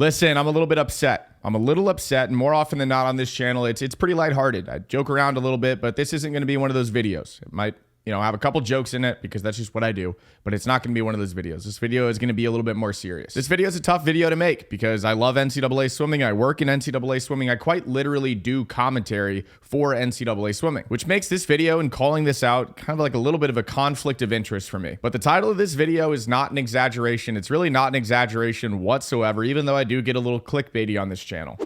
Listen, I'm a little bit upset. I'm a little upset, and more often than not on this channel, it's pretty lighthearted. I joke around a little bit, but this isn't going to be one of those videos. It might, have a couple jokes in it because that's just what I do, but it's not going to be one of those videos. This video is going to be a little bit more serious. This video is a tough video to make because I love NCAA swimming. I work in NCAA swimming. I quite literally do commentary for NCAA swimming, which makes this video and calling this out kind of like a little bit of a conflict of interest for me. But the title of this video is not an exaggeration. It's really not an exaggeration whatsoever, even though I do get a little clickbaity on this channel.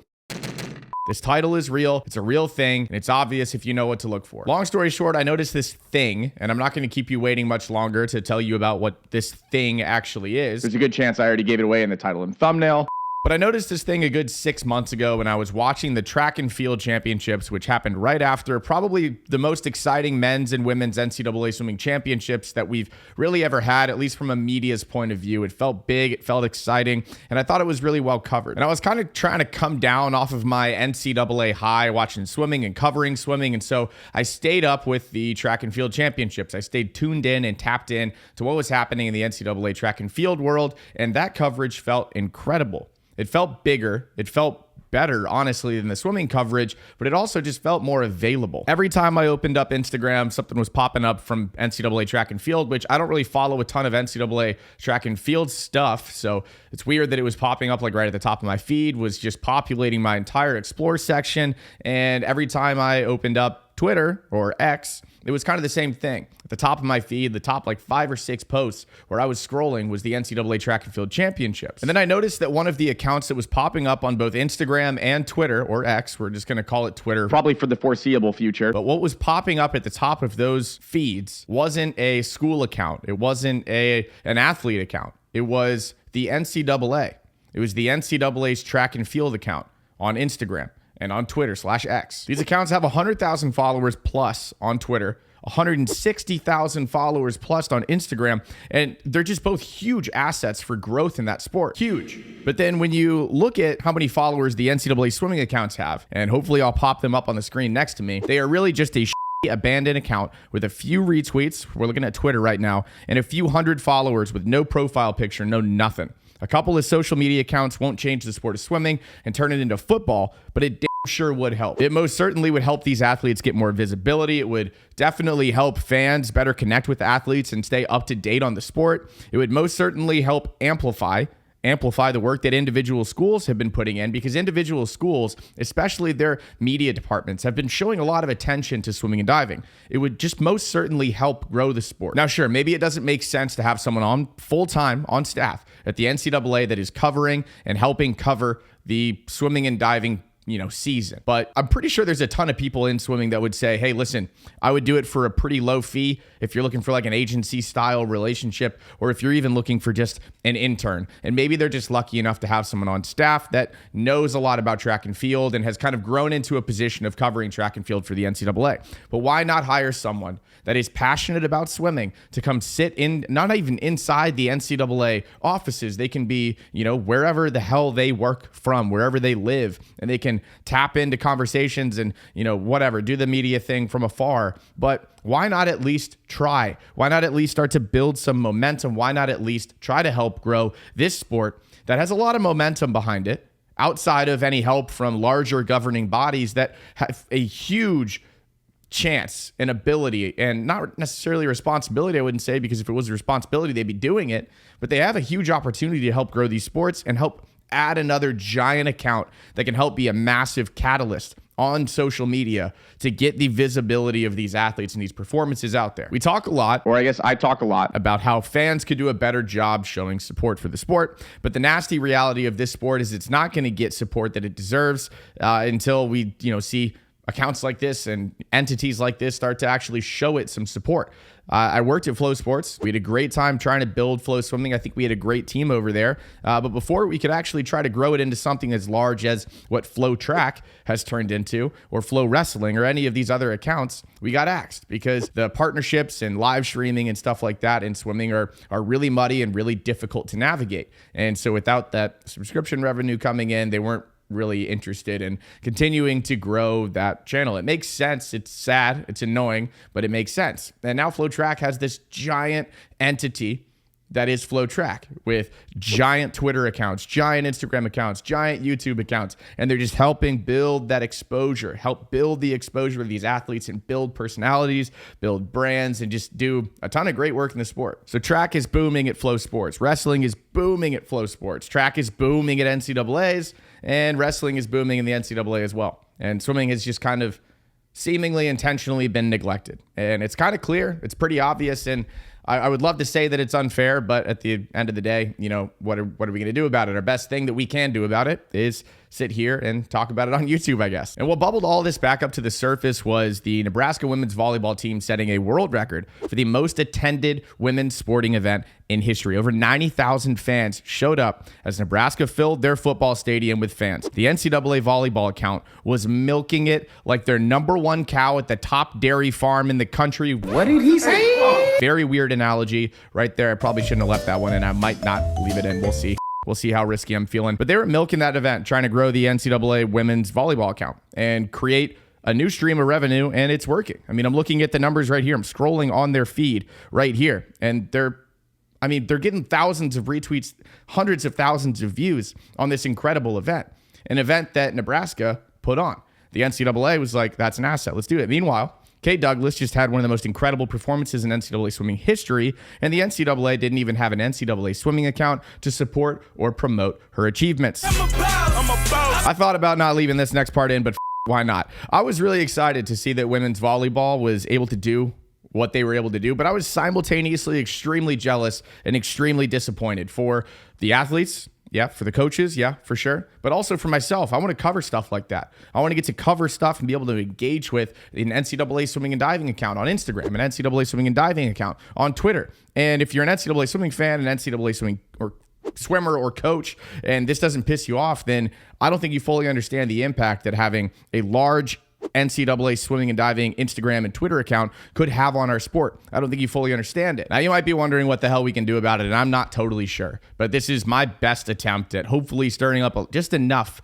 This title is real. It's a real thing, and it's obvious if you know what to look for. Long story short, I noticed this thing, and I'm not going to keep you waiting much longer to tell you about what this thing actually is. There's a good chance I already gave it away in the title and thumbnail. But I noticed this thing a good 6 months ago when I was watching the track and field championships, which happened right after probably the most exciting men's and women's NCAA swimming championships that we've really ever had, at least from a media's point of view. It felt big, it felt exciting, and I thought it was really well covered. And I was kind of trying to come down off of my NCAA high watching swimming and covering swimming, and so I stayed up with the track and field championships. I stayed tuned in and tapped in to what was happening in the NCAA track and field world, and that coverage felt incredible. It felt bigger. It felt better, honestly, than the swimming coverage, but it also just felt more available. Every time I opened up Instagram, something was popping up from NCAA track and field, which I don't really follow a ton of NCAA track and field stuff. So it's weird that it was popping up like right at the top of my feed, was just populating my entire explore section. And every time I opened up Twitter or X, it was kind of the same thing. At the top of my feed, the top like 5 or 6 posts where I was scrolling was the NCAA track and field championships. And then I noticed that one of the accounts that was popping up on both Instagram and Twitter, or X, we're just going to call it Twitter, probably for the foreseeable future. But what was popping up at the top of those feeds wasn't a school account. It wasn't an athlete account. It was the NCAA. It was the NCAA's track and field account on Instagram and on Twitter/X. These accounts have 100,000 followers plus on Twitter, 160,000 followers plus on Instagram, and they're just both huge assets for growth in that sport. Huge. But then when you look at how many followers the NCAA swimming accounts have, and hopefully I'll pop them up on the screen next to me, they are really just a abandoned account with a few retweets. We're looking at Twitter right now, and a few hundred followers with no profile picture, no nothing. A couple of social media accounts won't change the sport of swimming and turn it into football, but it damn sure would help. It most certainly would help these athletes get more visibility. It would definitely help fans better connect with athletes and stay up to date on the sport. It would most certainly help amplify the work that individual schools have been putting in, because individual schools, especially their media departments, have been showing a lot of attention to swimming and diving. It would just most certainly help grow the sport. Now, sure, maybe it doesn't make sense to have someone on full-time on staff at the NCAA that is covering and helping cover the swimming and diving season. But I'm pretty sure there's a ton of people in swimming that would say, hey, listen, I would do it for a pretty low fee if you're looking for like an agency style relationship, or if you're even looking for just an intern. And maybe they're just lucky enough to have someone on staff that knows a lot about track and field and has kind of grown into a position of covering track and field for the NCAA. But why not hire someone that is passionate about swimming to come sit in, not even inside the NCAA offices. They can be, wherever the hell they work from, wherever they live, and they can tap into conversations and, whatever, do the media thing from afar. But why not at least try? Why not at least start to build some momentum? Why not at least try to help grow this sport that has a lot of momentum behind it, outside of any help from larger governing bodies that have a huge chance and ability, and not necessarily responsibility, I wouldn't say, because if it was a responsibility, they'd be doing it, but they have a huge opportunity to help grow these sports and help add another giant account that can help be a massive catalyst on social media to get the visibility of these athletes and these performances out there. We talk a lot, or I guess I talk a lot, about how fans could do a better job showing support for the sport, but the nasty reality of this sport is it's not going to get support that it deserves until we, see accounts like this and entities like this start to actually show it some support. I worked at Flow Sports. We had a great time trying to build Flow Swimming. I think we had a great team over there. But before we could actually try to grow it into something as large as what Flow Track has turned into, or Flow Wrestling, or any of these other accounts, we got axed because the partnerships and live streaming and stuff like that in swimming are really muddy and really difficult to navigate. And so without that subscription revenue coming in, they weren't really interested in continuing to grow that channel. It makes sense. It's sad. It's annoying, but it makes sense. And now Flow Track has this giant entity that is Flow Track, with giant Twitter accounts, giant Instagram accounts, giant YouTube accounts, and they're just helping build that exposure, help build the exposure of these athletes and build personalities, build brands, and just do a ton of great work in the sport. So track is booming at Flow Sports. Wrestling is booming at Flow Sports. Track is booming at NCAAs, and wrestling is booming in the NCAA as well. And swimming has just kind of seemingly intentionally been neglected. And it's kind of clear. It's pretty obvious. And I would love to say that it's unfair, but at the end of the day, you know, what are we going to do about it? Our best thing that we can do about it is sit here and talk about it on YouTube, I guess. And what bubbled all this back up to the surface was the Nebraska women's volleyball team setting a world record for the most attended women's sporting event in history. Over 90,000 fans showed up as Nebraska filled their football stadium with fans. The NCAA volleyball account was milking it like their number one cow at the top dairy farm in the country. What did he say? Very weird analogy right there. I probably shouldn't have left that one, and I might not leave it in. We'll see. We'll see how risky I'm feeling. But they were milking that event, trying to grow the NCAA women's volleyball account and create a new stream of revenue, and it's working. I mean, I'm looking at the numbers right here. I'm scrolling on their feed right here, and they're getting thousands of retweets, hundreds of thousands of views on this incredible event, an event that Nebraska put on. The NCAA was like, that's an asset. Let's do it. Meanwhile, Kate Douglas just had one of the most incredible performances in NCAA swimming history, and the NCAA didn't even have an NCAA swimming account to support or promote her achievements. I thought about not leaving this next part in, but why not? I was really excited to see that women's volleyball was able to do what they were able to do, but I was simultaneously extremely jealous and extremely disappointed for the athletes. Yeah, for the coaches, yeah, for sure. But also for myself, I want to cover stuff like that. I want to get to cover stuff and be able to engage with an NCAA swimming and diving account on Instagram, an NCAA swimming and diving account on Twitter. And if you're an NCAA swimming fan, an NCAA swimming or swimmer or coach, and this doesn't piss you off, then I don't think you fully understand the impact that having a large NCAA swimming and diving Instagram and Twitter account could have on our sport. I don't think you fully understand it. Now, you might be wondering what the hell we can do about it, and I'm not totally sure. But this is my best attempt at hopefully stirring up just enough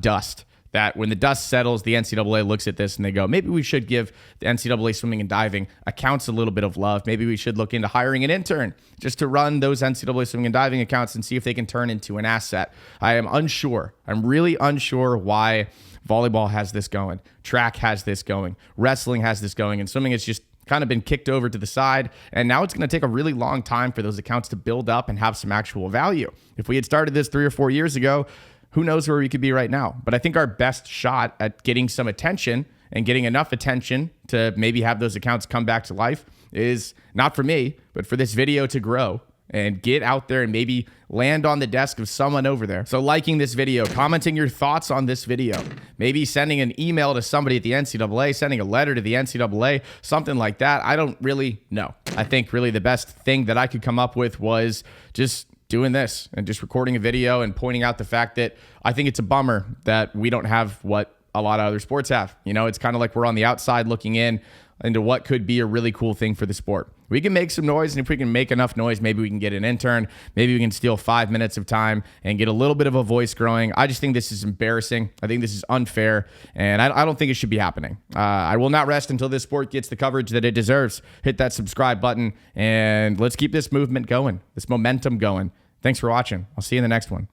dust that when the dust settles, the NCAA looks at this and they go, maybe we should give the NCAA swimming and diving accounts a little bit of love. Maybe we should look into hiring an intern just to run those NCAA swimming and diving accounts and see if they can turn into an asset. I am unsure. I'm really unsure why volleyball has this going, track has this going, wrestling has this going, and swimming has just kind of been kicked over to the side. And now it's going to take a really long time for those accounts to build up and have some actual value. If we had started this 3 or 4 years ago, who knows where we could be right now. But I think our best shot at getting some attention and getting enough attention to maybe have those accounts come back to life is not for me, but for this video to grow and get out there and maybe land on the desk of someone over there. So liking this video, commenting your thoughts on this video, maybe sending an email to somebody at the NCAA, sending a letter to the NCAA, something like that. I don't really know. I think really the best thing that I could come up with was just doing this and just recording a video and pointing out the fact that I think it's a bummer that we don't have what a lot of other sports have. You know, it's kind of like we're on the outside looking in into what could be a really cool thing for the sport. We can make some noise, and if we can make enough noise, maybe we can get an intern, maybe we can steal 5 minutes of time and get a little bit of a voice growing. I just think this is embarrassing. I think this is unfair, and I don't think it should be happening. I will not rest until this sport gets the coverage that it deserves. Hit that subscribe button, and let's keep this movement going, this momentum going. Thanks for watching. I'll see you in the next one.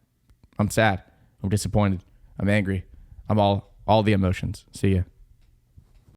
I'm sad. I'm disappointed. I'm angry. I'm all the emotions. See ya.